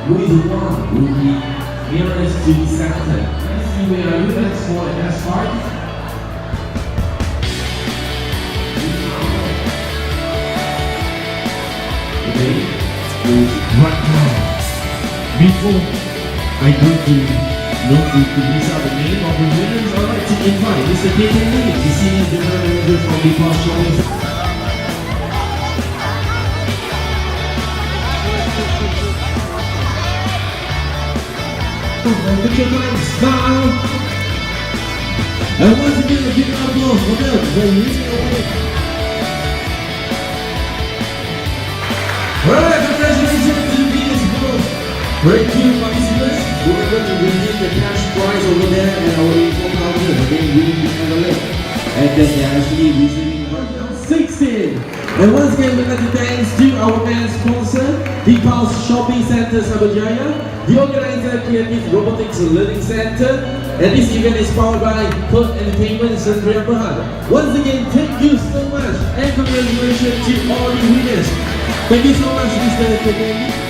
Who is the one who will be nearest to the center? Let's see where are you. Let's for the next part. Okay, right now, before I go to release out the name of the winners, I'd like to invite Mr. Peter Lee, the Senior General Manager from the Partial. Put your hands down. And once again, a big applause for them. Alright, congratulations to the Venus Group. Great team participants. We're going to redeem the cash prize over there and our info counter. Again, we need to handle it. And then they're actually receiving right now 16. And once again, we'd like to thank to our main sponsor, the Pulse Shopping Center Sabajaya, the organizer Creative Robotics Learning Center, and this event is powered by Perth Entertainment Central Berhad. Once again, thank you so much and congratulations to all the winners. Thank you so much, Mr. Kekendi.